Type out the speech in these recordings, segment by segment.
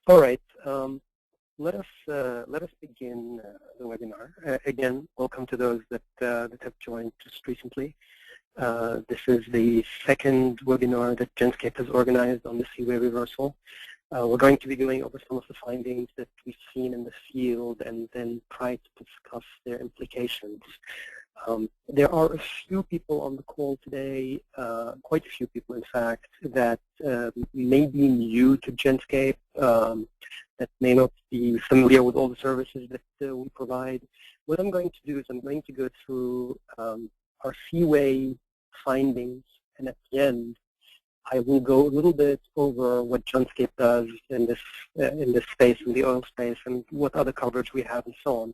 All right. Let us begin the webinar. Again, welcome to those that have joined just recently. This is the second webinar that Genscape has organized on the Seaway reversal. We're going to be going over some of the findings that we've seen in the field and then try to discuss their implications. There are a few people on the call today, quite a few people in fact, that may be new to Genscape, that may not be familiar with all the services that we provide. What I'm going to do is I'm going to go through our Seaway findings, and at the end I will go a little bit over what Genscape does in this space, in the oil space, and what other coverage we have and so on.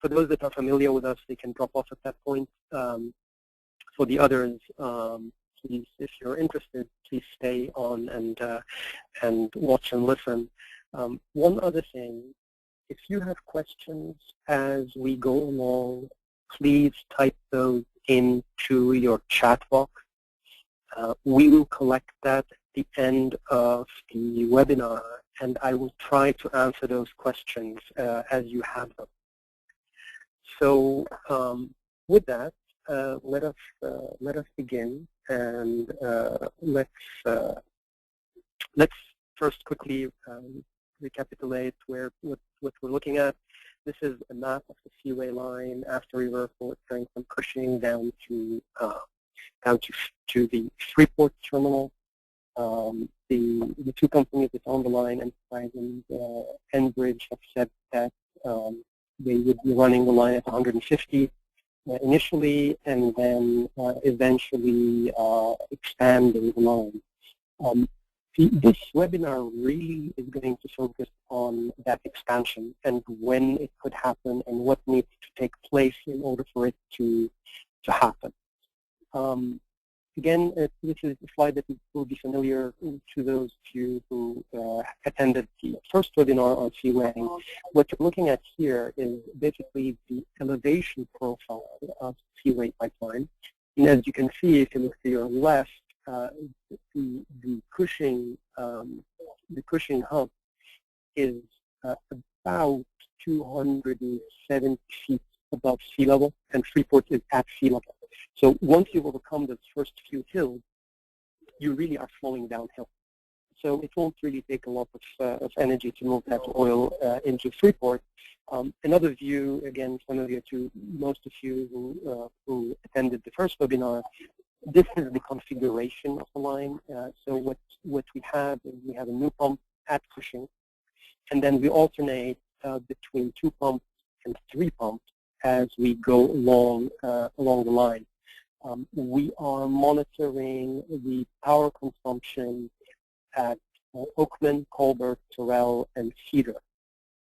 For those that are familiar with us, they can drop off at that point. For the others, please, if you're interested, please stay on and watch and listen. One other thing, if you have questions as we go along, please type those into your chat box. We will collect that at the end of the webinar, and I will try to answer those questions as you have them. So with that, let us begin, and let's first quickly recapitulate what we're looking at. This is a map of the Seaway line after reversal. It's going from Cushing down to the Freeport terminal. The two companies that own the line, Enterprise and Enbridge, have said that they would be running the line at 150 initially, and then eventually expanding the line. This webinar really is going to focus on that expansion and when it could happen and what needs to take place in order for it to happen. Again, this is a slide that will be familiar to those of you who attended the first webinar on Seaway. What you're looking at here is basically the elevation profile of Seaway pipeline. And as you can see, if you look to your left, the Cushing hub is about 270 feet above sea level, and Freeport is at sea level. So once you've overcome those first few hills, you really are flowing downhill. So it won't really take a lot of energy to move that oil into Freeport. Another view, again, familiar to most of you who attended the first webinar, this is the configuration of the line. So what we have is we have a new pump at Cushing, and then we alternate between 2 pumps and 3 pumps as we go along the line. We are monitoring the power consumption at Oakman, Colbert, Terrell, and Cedar.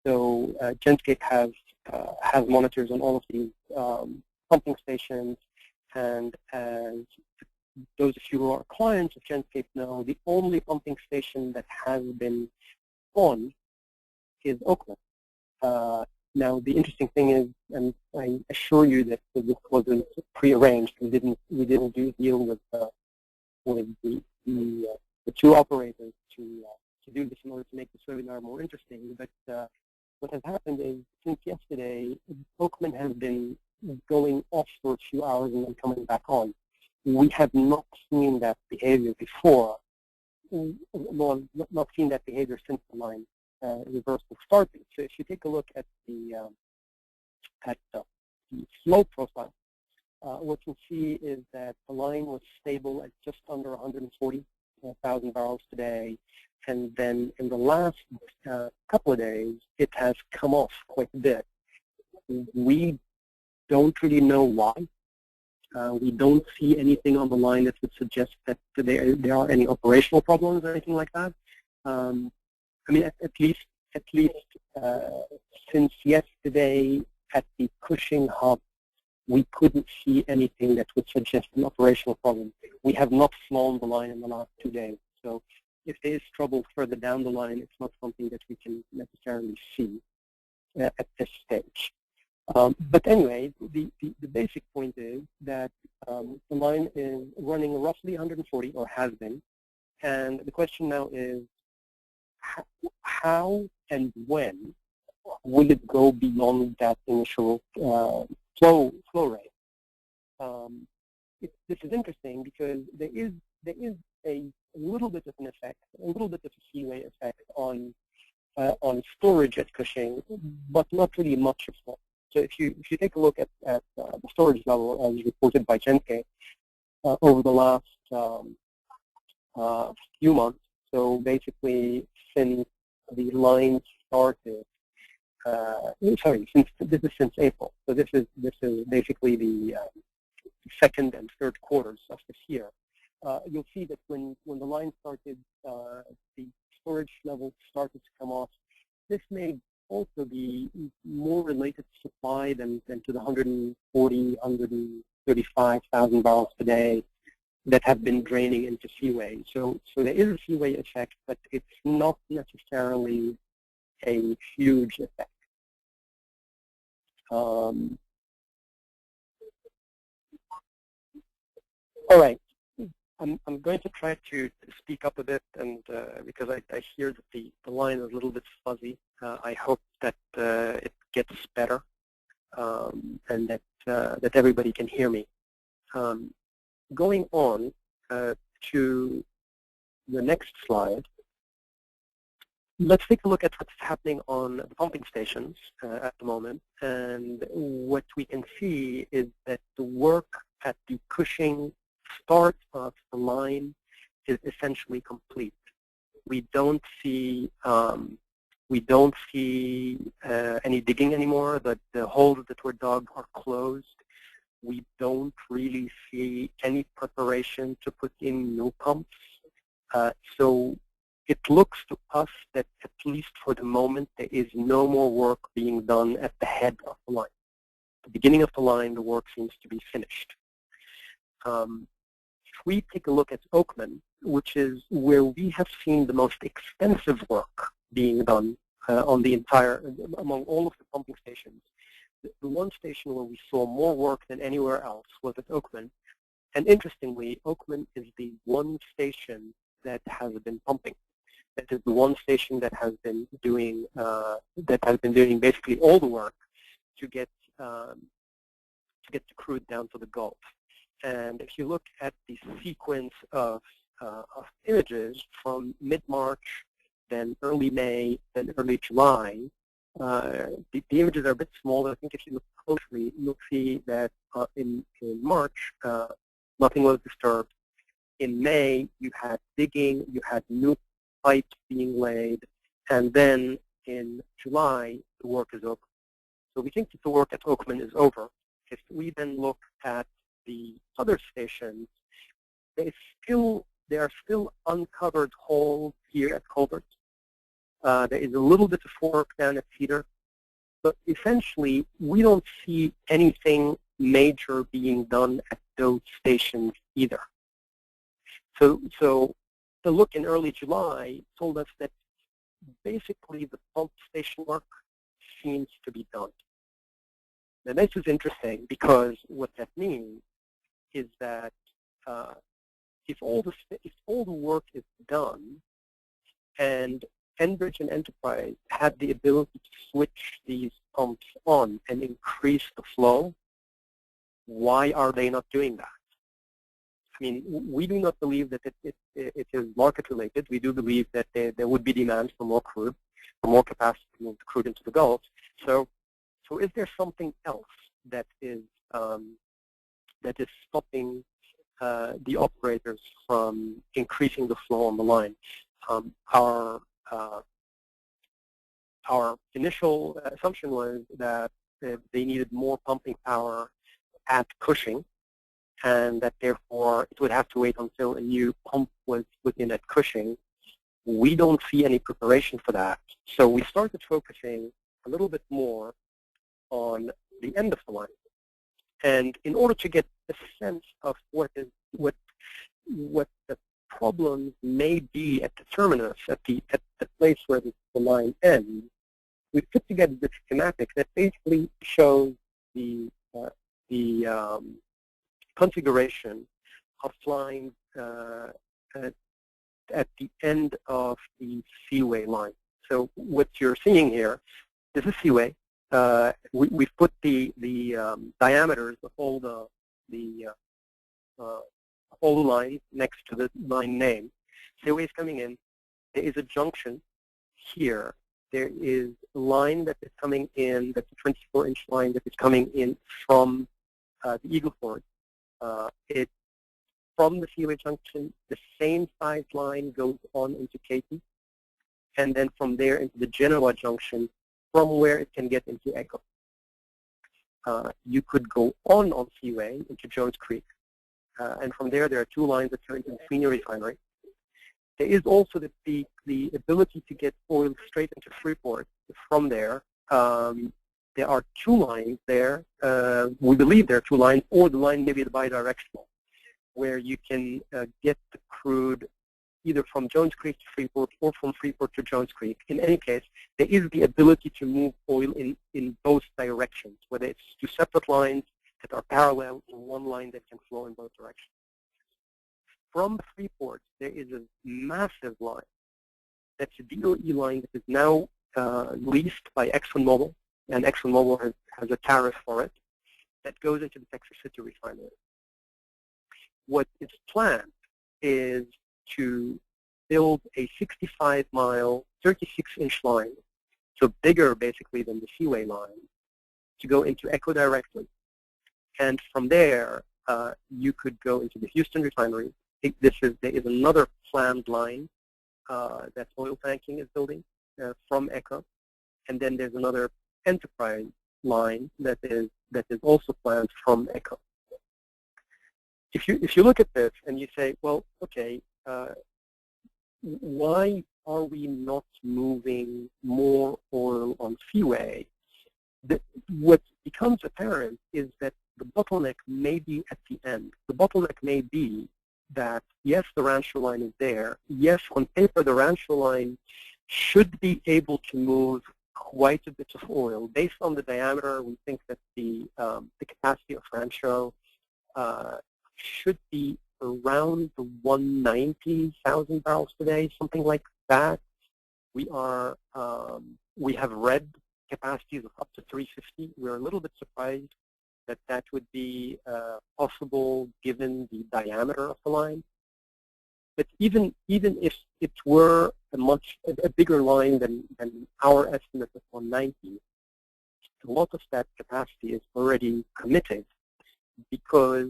So Genscape has monitors on all of these pumping stations, and as those of you who are clients of Genscape know, the only pumping station that has been on is Oakman. Now, the interesting thing is, and I assure you that this wasn't prearranged. We didn't deal with the 2 operators to do this in order to make this webinar more interesting. But what has happened is, since yesterday, Oakman has been going off for a few hours and then coming back on. We have not seen that behavior before. Well, not seen that behavior since the line reversal started. So if you take a look at the flow profile, what you'll see is that the line was stable at just under 140,000 barrels today, and then in the last couple of days, it has come off quite a bit. We don't really know why. We don't see anything on the line that would suggest that there are any operational problems or anything like that. I mean, at least since yesterday at the Cushing hub, we couldn't see anything that would suggest an operational problem. We have not flown the line in the last 2 days. So if there is trouble further down the line, it's not something that we can necessarily see at this stage. But anyway, the basic point is that the line is running roughly 140, or has been. And the question now is, how and when will it go beyond that initial flow rate? This is interesting because there is a little bit of an effect, a little bit of a seaway effect on storage at Cushing, but not really much of that. So if you take a look at the storage level as reported by Genscape over the last few months, so basically since the line started, since April. So this is basically the second and third quarters of this year. You'll see that when the line started, the storage levels started to come off. This may also be more related to supply than to the 140, 135,000 barrels per day that have been draining into Seaway. So there is a Seaway effect, but it's not necessarily a huge effect. All right. I'm going to try to speak up a bit, and because I hear that the line is a little bit fuzzy. I hope that it gets better, and that everybody can hear me. Going on to the next slide, let's take a look at what's happening on the pumping stations at the moment. And what we can see is that the work at the Cushing start of the line is essentially complete. We don't see any digging anymore. The holes that were dug are closed. We don't really see any preparation to put in new pumps. So it looks to us that at least for the moment there is no more work being done at the head of the line. At the beginning of the line, the work seems to be finished. If we take a look at Oakman, which is where we have seen the most extensive work being done among all of the pumping stations, the one station where we saw more work than anywhere else was at Oakman. And interestingly, Oakman is the one station that has been pumping. That is the one station that has been doing basically all the work to get the crude down to the Gulf. And if you look at the sequence of images from mid-March, then early May, then early July, the images are a bit smaller. I think if you look closely, you'll see that in March, nothing was disturbed. In May, you had digging, you had new pipes being laid, and then in July, the work is over. So we think that the work at Oakman is over. If we then look at the other stations, there are still uncovered holes here at Colbert. There is a little bit of work down at Cedar, but essentially we don't see anything major being done at those stations either. So the look in early July told us that basically the pump station work seems to be done. Now this is interesting because what that means is that if all the work is done and Enbridge and Enterprise had the ability to switch these pumps on and increase the flow, why are they not doing that? I mean, we do not believe that it is market-related. We do believe that there would be demand for more crude, for more capacity to move the crude into the Gulf. So is there something else that is stopping the operators from increasing the flow on the line? Our initial assumption was that they needed more pumping power at Cushing, and that therefore it would have to wait until a new pump was put in at Cushing. We don't see any preparation for that. So we started focusing a little bit more on the end of the line. And in order to get a sense of what the problems may be at the terminus, at the place where the line ends, we put together this schematic that basically shows the configuration of lines that at the end of the Seaway line. So what you're seeing here, this is Seaway. We've put the diameters of all the lines next to the line name. Seaway is coming in. There is a junction here. There is a line that is coming in, that's a 24-inch line that is coming in from the Eagle Ford. It's from the Seaway junction, the same size line goes on into Katy, and then from there into the Genoa junction, from where it can get into Echo. You could go on Seaway into Jones Creek, and from there are two lines that turn into the Sweeney Refinery. There is also the ability to get oil straight into Freeport from there. There are two lines there. We believe there are two lines, or the line maybe the bidirectional, where you can get the crude either from Jones Creek to Freeport or from Freeport to Jones Creek. In any case, there is the ability to move oil in both directions, whether it's two separate lines that are parallel or one line that can flow in both directions. From Freeport, there is a massive line. That's a DOE line that is now leased by ExxonMobil, and ExxonMobil has a tariff for it that goes into the Texas City refinery. What is planned is to build a 65-mile, 36-inch line, so bigger basically than the Seaway line, to go into Echo directly. And from there, you could go into the Houston refinery. There is another planned line that Oil Tanking is building from Echo, and then there's another Enterprise line that is also planned from Echo. If you look at this and you say, well, okay, why are we not moving more oil on Seaway? What becomes apparent is that the bottleneck may be at the end. The bottleneck may be that, yes, the Rancho line is there. Yes, on paper, the Rancho line should be able to move quite a bit of oil. Based on the diameter, we think that the capacity of Rancho should be around the 190,000 barrels per day, something like that. We have read capacities of up to 350. We're a little bit surprised that that would be possible given the diameter of the line. But even if it were a bigger line than our estimate of 190, a lot of that capacity is already committed because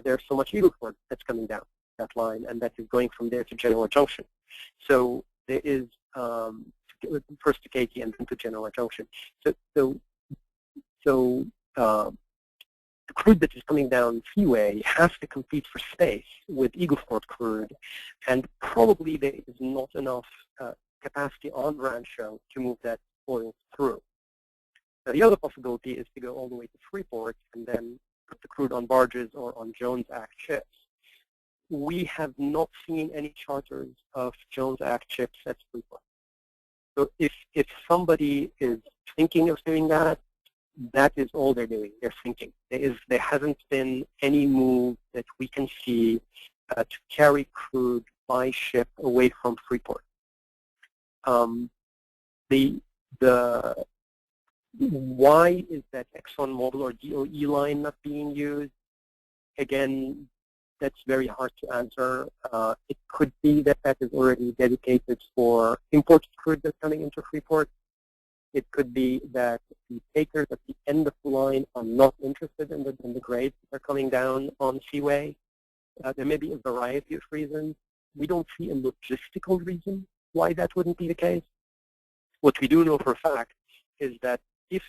there's so much Eagle Ford that's coming down that line, and that is going from there to Genoa Junction. So there is first to Katy and then to Genoa Junction. So the crude that is coming down Seaway has to compete for space with Eagle Ford crude, and probably there is not enough capacity on Rancho to move that oil through. Now, the other possibility is to go all the way to Freeport and then put the crude on barges or on Jones Act ships. We have not seen any charters of Jones Act ships at Freeport. So if somebody is thinking of doing that, that is all they're doing. They're thinking. There hasn't been any move that we can see to carry crude by ship away from Freeport. Why is that ExxonMobil or DOE line not being used? Again, that's very hard to answer. It could be that that is already dedicated for imported crude that's coming into Freeport. It could be that the takers at the end of the line are not interested in the grades that are coming down on Seaway. There may be a variety of reasons. We don't see a logistical reason why that wouldn't be the case. What we do know for a fact is that if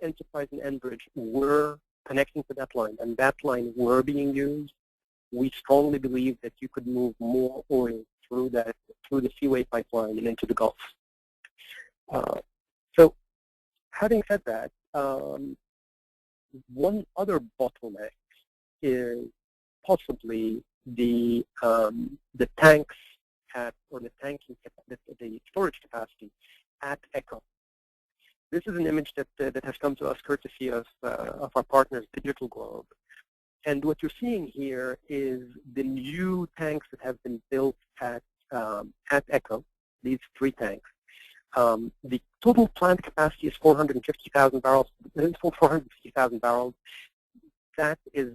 Enterprise and Enbridge were connecting to that line and that line were being used, we strongly believe that you could move more oil through the Seaway pipeline and into the Gulf. So having said that, one other bottleneck is possibly the tanks or the storage capacity at Echo. This is an image that has come to us courtesy of our partners, Digital Globe. And what you're seeing here is the new tanks that have been built at ECHO, these 3 tanks. The total plant capacity is 450,000 barrels. 450,000 barrels. That is,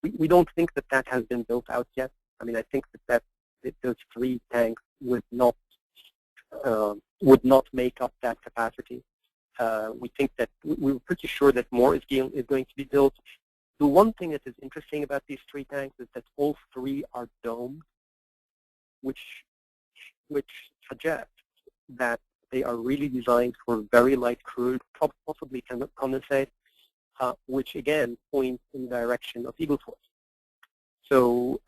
we don't think that that has been built out yet. I mean, I think that those 3 tanks would not make up that capacity. We think that we're pretty sure that more is going to be built. The one thing that is interesting about these 3 tanks is that all 3 are domed, which suggests that they are really designed for very light crude, possibly condensate, which again points in the direction of Eagle Ford. So,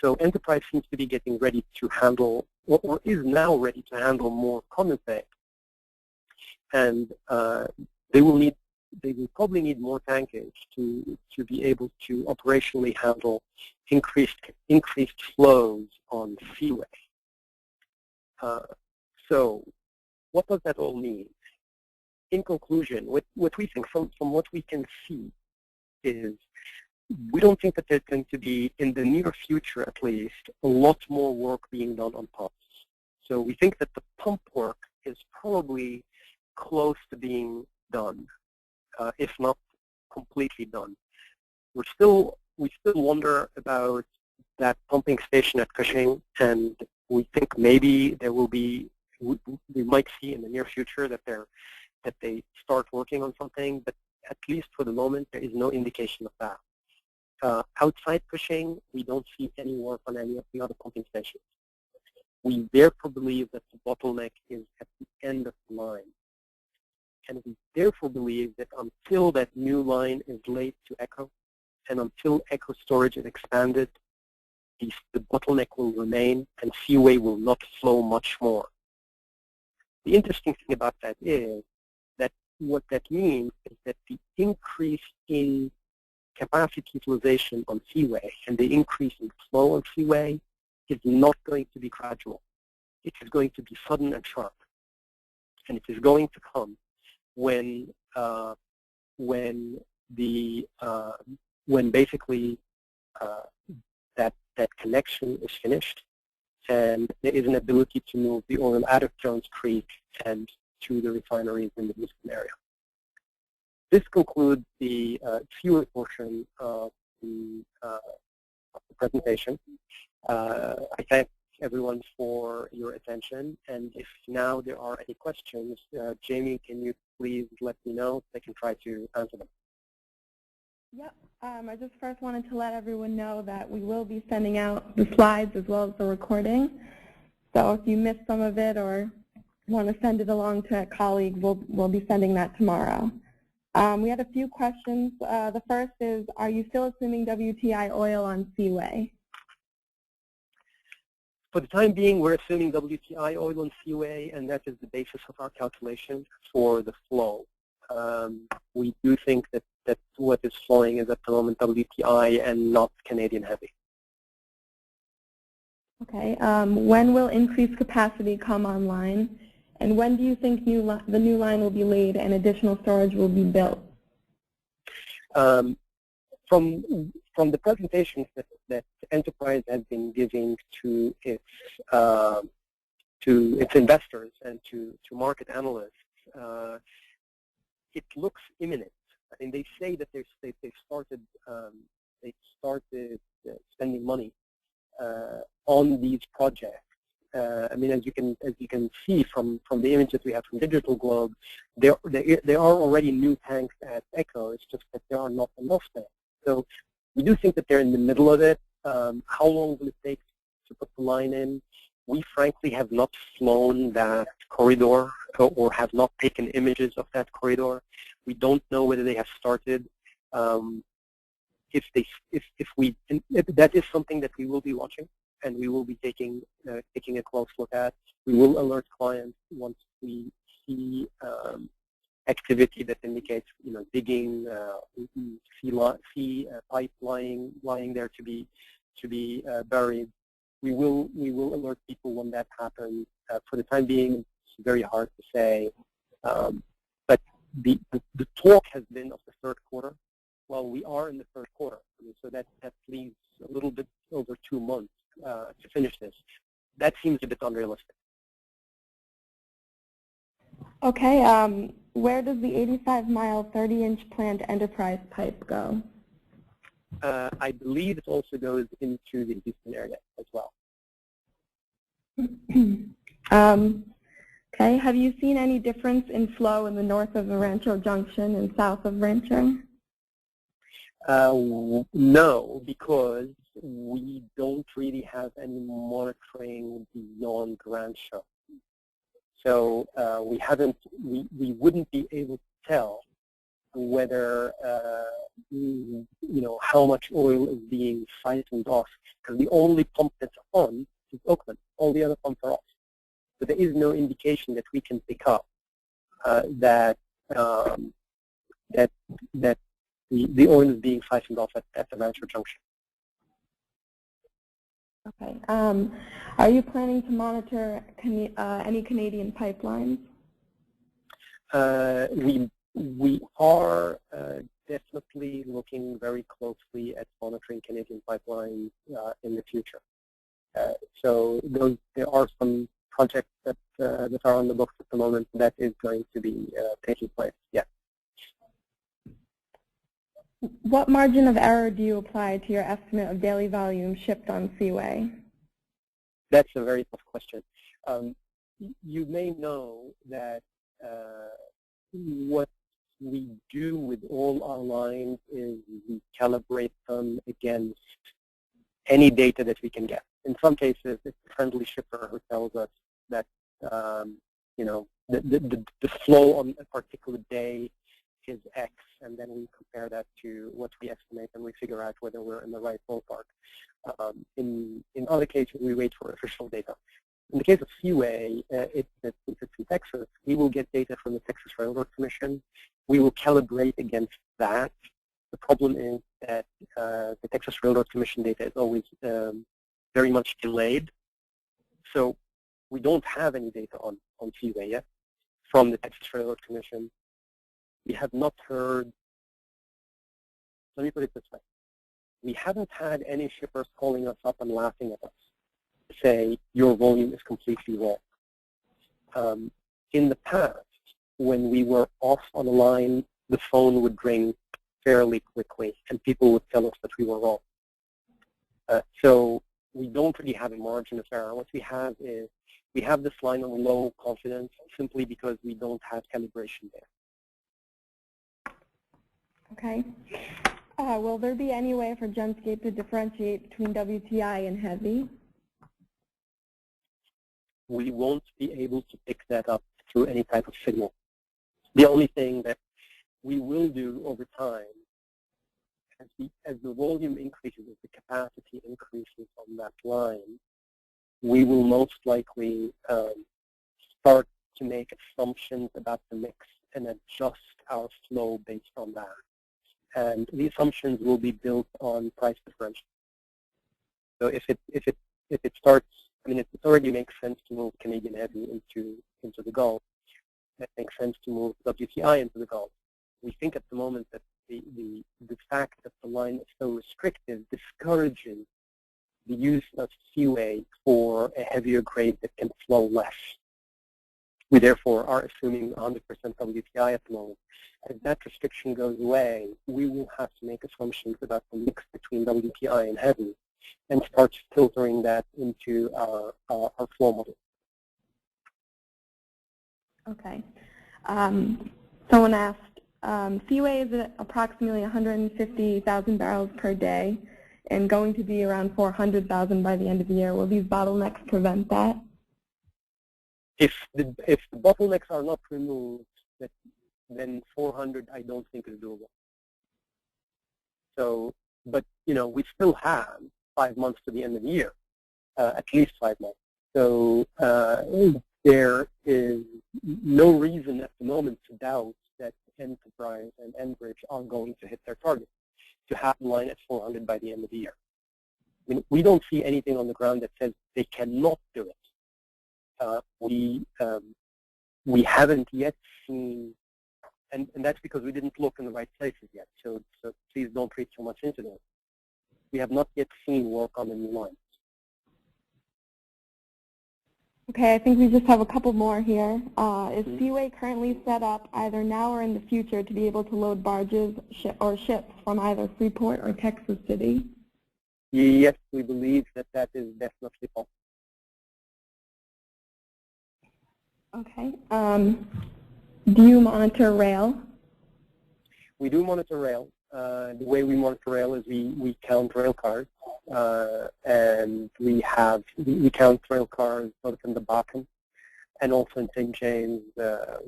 so Enterprise seems to be getting ready to handle, or is now ready to handle more condensate, and they will probably need more tankage to be able to operationally handle increased flows on Seaway. So what does that all mean? In conclusion, what we think from what we can see is we don't think that there's going to be, in the near future at least, a lot more work being done on pumps. So we think that the pump work is probably close to being done, if not completely done. We still wonder about that pumping station at Cushing, and we think maybe there will be, we might see in the near future that they start working on something, but at least for the moment there is no indication of that. Outside Cushing, we don't see any work on any of the other pumping stations. We therefore believe that the bottleneck is at the end of the line. And we therefore believe that until that new line is laid to ECHO, and until ECHO storage is expanded, the bottleneck will remain, and Seaway will not flow much more. The interesting thing about that is that what that means is that the increase in capacity utilization on Seaway and the increase in flow on Seaway is not going to be gradual. It is going to be sudden and sharp, and it is going to come when basically that connection is finished, and there is an ability to move the oil out of Jones Creek and to the refineries in the Houston area. This concludes the Seaway portion of the presentation. I thank everyone for your attention, and if now there are any questions, Jamie, can you please let me know so I can try to answer them? Yep. I just first wanted to let everyone know that we will be sending out the slides as well as the recording. So if you missed some of it or want to send it along to a colleague, we'll be sending that tomorrow. We had a few questions. The first is, are you still assuming WTI oil on Seaway? For the time being, we're assuming WTI oil on Seaway, and that is the basis of our calculation for the flow. We do think that what is flowing is at the moment WTI and not Canadian heavy. Okay. When will increased capacity come online? And when do you think the new line will be laid and additional storage will be built? From the presentations that Enterprise has been giving to its investors and to market analysts, it looks imminent. I mean, they say that they've started spending money on these projects. I mean, as you can see from the images we have from Digital Globe, there are already new tanks at ECHO. It's just that there are not enough tanks. So we do think that they're in the middle of it. How long will it take to put the line in? We frankly have not flown that corridor or have not taken images of that corridor. We don't know whether they have started. If that is something that we will be watching, and we will be taking a close look at. We will alert clients once we see activity that indicates, digging, see pipe lying there to be buried. We will alert people when that happens. For the time being, it's very hard to say, but the talk has been of the third quarter. Well, we are in the third quarter, so that leaves a little bit over 2 months to finish this. That seems a bit unrealistic. Okay, where does the 85-mile, 30-inch planned enterprise pipe go? I believe it also goes into the Houston area as well. Okay, have you seen any difference in flow in the north of the Rancho Junction and south of Rancho? No, because we don't really have any monitoring beyond Rancho. So we wouldn't be able to tell whether, how much oil is being siphoned off, because the only pump that's on is Oakman. All the other pumps are off. So there is no indication that we can pick up that the oil is being siphoned off at the Rancho Junction. Okay. Are you planning to monitor any Canadian pipelines? We are definitely looking very closely at monitoring Canadian pipelines in the future. So there are some projects that are on the books at the moment that is going to be taking place. Yeah. What margin of error do you apply to your estimate of daily volume shipped on Seaway? That's a very tough question. You may know that what we do with all our lines is we calibrate them against any data that we can get. In some cases, it's a friendly shipper who tells us that the flow on a particular day is X, and then we compare that to what we estimate, and we figure out whether we're in the right ballpark. In other cases, we wait for official data. In the case of Seaway, if it's in Texas, we will get data from the Texas Railroad Commission. We will calibrate against that. The problem is that the Texas Railroad Commission data is always very much delayed. So we don't have any data on Seaway yet from the Texas Railroad Commission. We have not heard, let me put it this way. We haven't had any shippers calling us up and laughing at us to say, your volume is completely wrong. In the past, when we were off on a line, the phone would ring fairly quickly, and people would tell us that we were wrong. So we don't really have a margin of error. What we have is, we have this line on low confidence simply because we don't have calibration there. Okay. Will there be any way for Genscape to differentiate between WTI and heavy? We won't be able to pick that up through any type of signal. The only thing that we will do over time, as the volume increases, as the capacity increases on that line, we will most likely start to make assumptions about the mix and adjust our flow based on that. And the assumptions will be built on price differential. So if it starts, I mean, it already makes sense to move Canadian heavy into the Gulf. It makes sense to move WTI into the Gulf. We think at the moment that the fact that the line is so restrictive discourages the use of Seaway for a heavier grade that can flow less. We therefore are assuming 100% WTI at the moment. As that restriction goes away, we will have to make assumptions about the mix between WTI and heavy and start filtering that into our flow model. Okay. Someone asked, Seaway is at approximately 150,000 barrels per day and going to be around 400,000 by the end of the year. Will these bottlenecks prevent that? If the bottlenecks are not removed, then 400 I don't think is doable. So, but we still have 5 months to the end of the year, at least 5 months. So there is no reason at the moment to doubt that Enterprise and Enbridge are going to hit their target to have the line at 400 by the end of the year. I mean, we don't see anything on the ground that says they cannot do it. We haven't yet seen and that's because we didn't look in the right places yet. So please don't read too much into this. We have not yet seen work on the new lines. Okay, I think we just have a couple more here. Is Seaway currently set up either now or in the future to be able to load barges or ships from either Freeport or Texas City? Yes, we believe that that is definitely possible. Okay. Do you monitor rail? We do monitor rail. The way we monitor rail is we count rail cars, and we count rail cars both in the Bakken and also in St. James,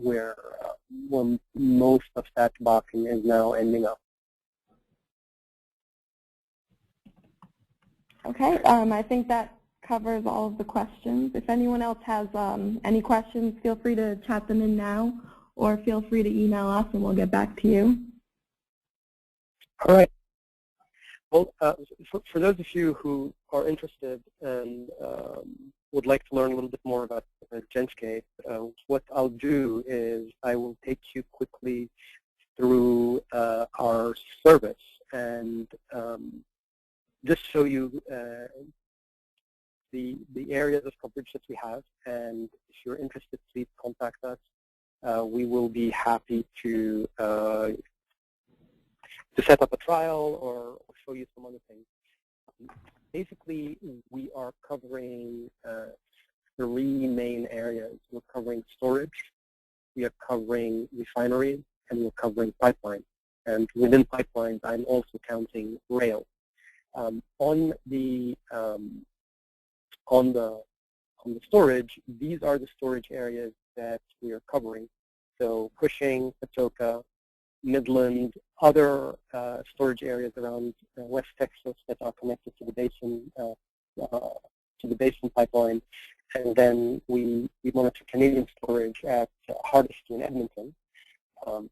where most of that Bakken is now ending up. Okay, I think that covers all of the questions. If anyone else has any questions, feel free to chat them in now, or feel free to email us and we'll get back to you. All right. Well, for those of you who are interested and would like to learn a little bit more about Genscape, what I'll do is I will take you quickly through our service and just show you the areas of coverage that we have. And if you're interested, please contact us. We will be happy to set up a trial or show you some other things. Basically, we are covering 3 main areas. We're covering storage, we are covering refineries, and we're covering pipelines. And within pipelines, I'm also counting rail. On the storage, these are the storage areas that we are covering. So Cushing, Patoka, Midland, other storage areas around West Texas that are connected to the basin pipeline, and then we monitor Canadian storage at Hardisty and Edmonton.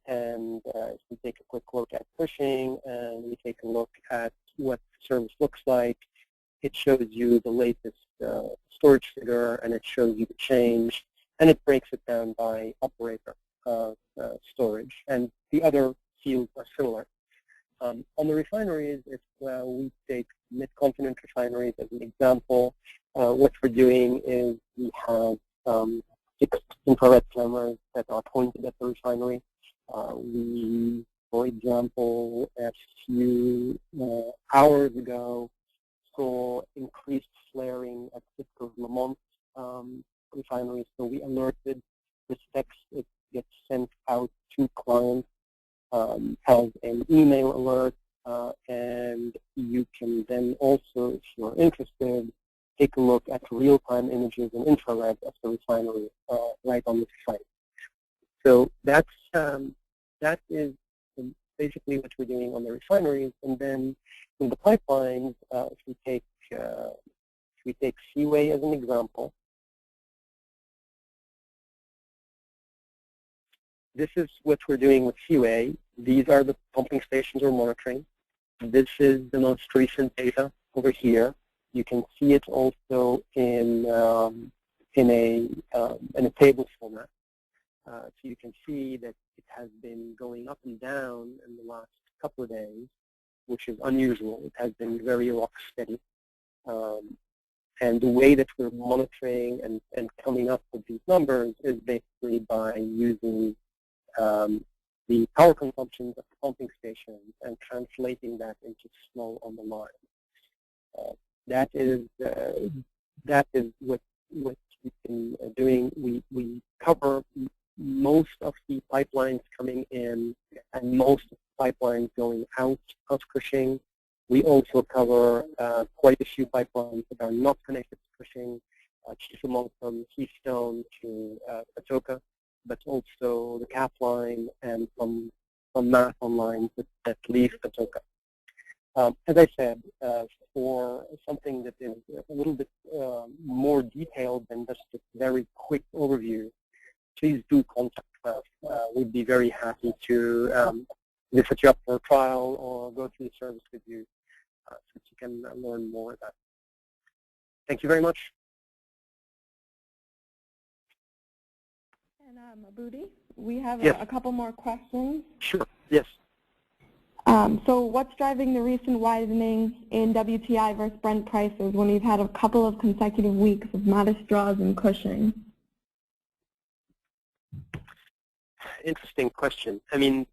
And if we take a quick look at Cushing and we take a look at what the service looks like, it shows you the latest storage figure, and it shows you the change, and it breaks it down by operator of storage. And the other fields are similar. On the refineries, if we take mid-continent refineries as an example, what we're doing is we have 6 infrared cameras that are pointed at the refinery. We, for example, a few hours ago, saw increased flaring at Cisco's Lamont refinery, so we alerted this text. It gets sent out to clients as an email alert, and you can then also, if you're interested, take a look at real-time images and infrared of the refinery right on the site. So that is basically what we're doing on the refineries. And then in the pipelines, if we take Seaway as an example, this is what we're doing with Seaway. These are the pumping stations we're monitoring. This is the most recent data over here. You can see it also in a table format. So you can see that it has been going up and down in the last couple of days, which is unusual. It has been very rock steady. And the way that we're monitoring and coming up with these numbers is basically by using the power consumptions of the pumping stations and translating that into flow on the line. That is what we've been doing. We cover most of the pipelines coming in and most of the pipelines going out of Cushing. We also cover quite a few pipelines that are not connected to Cushing, chief among them Keystone to Patoka, but also the CAP line and some marathon lines that leave Patoka. As I said, for something that is a little bit more detailed than just a very quick overview, please do contact us. We'd be very happy to set you up for a trial or go through the service with you so that you can learn more about it. Thank you very much. And Abudi, we have Yes. a couple more questions. Sure. Yes. So what's driving the recent widening in WTI versus Brent prices when we've had a couple of consecutive weeks of modest draws in Cushing? Interesting question. I mean,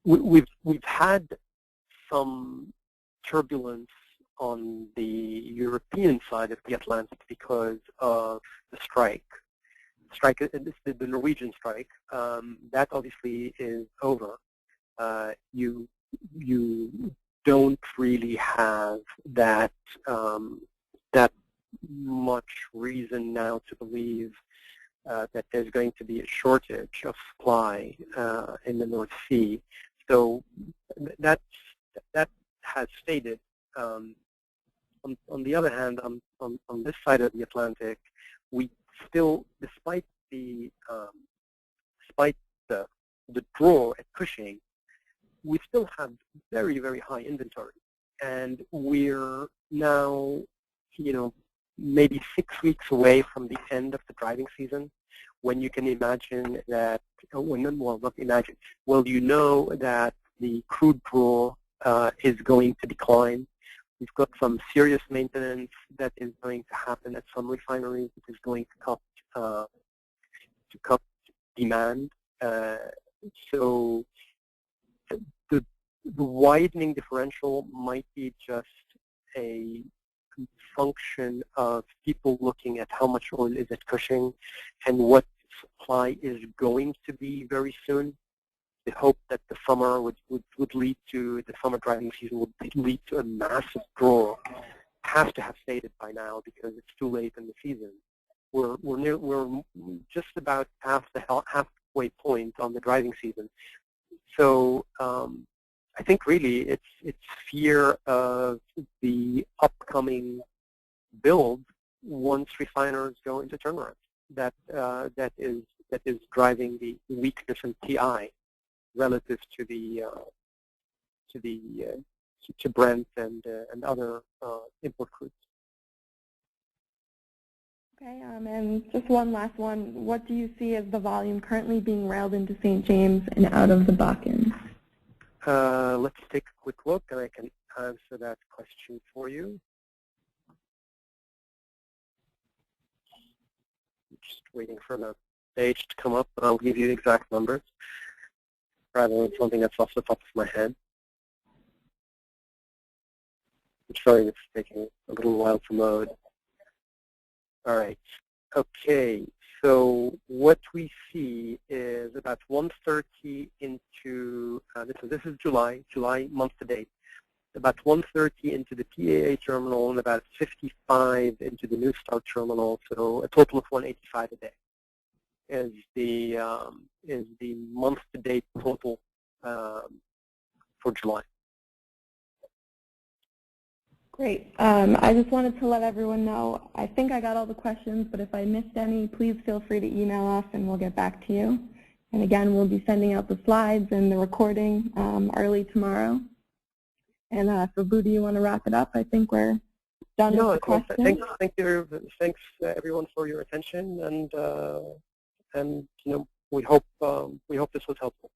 we've had some turbulence on the European side of the Atlantic because of the strike. The Norwegian strike. That obviously is over. You don't really have that that much reason now to believe that there's going to be a shortage of supply in the North Sea. So that has stayed. On the other hand, on this side of the Atlantic, we still, despite the draw at Cushing, we still have very, very high inventory, and we're now, maybe 6 weeks away from the end of the driving season, when you can imagine that, you know that the crude draw is going to decline. We've got some serious maintenance that is going to happen at some refineries, which is going to cut demand. So the widening differential might be just a function of people looking at how much oil is at Cushing and what supply is going to be very soon. The hope that the summer would lead to, the summer driving season would lead to a massive draw has to have stated by now because it's too late in the season. We're just about halfway point on the driving season. So I think really it's fear of the upcoming build once refiners go into turnaround that is driving the weakness in TI relative to Brent and other import crudes. Okay, and just one last one. What do you see as the volume currently being railed into St. James and out of the Bakken? Let's take a quick look, and I can answer that question for you. Just waiting for the page to come up, but I'll give you exact numbers rather than something that's off the top of my head. I'm sorry, it's taking a little while to load. All right. Okay. So what we see is about 130 into, this is July month to date, about 130 into the PAA terminal and about 55 into the New Start terminal, so a total of 185 a day is the month to date total for July. Great. I just wanted to let everyone know, I think I got all the questions, but if I missed any, please feel free to email us and we'll get back to you. And again, we'll be sending out the slides and the recording early tomorrow. And for Abudi, you want to wrap it up? I think we're done with the questions. Thanks everyone for your attention, and we hope this was helpful.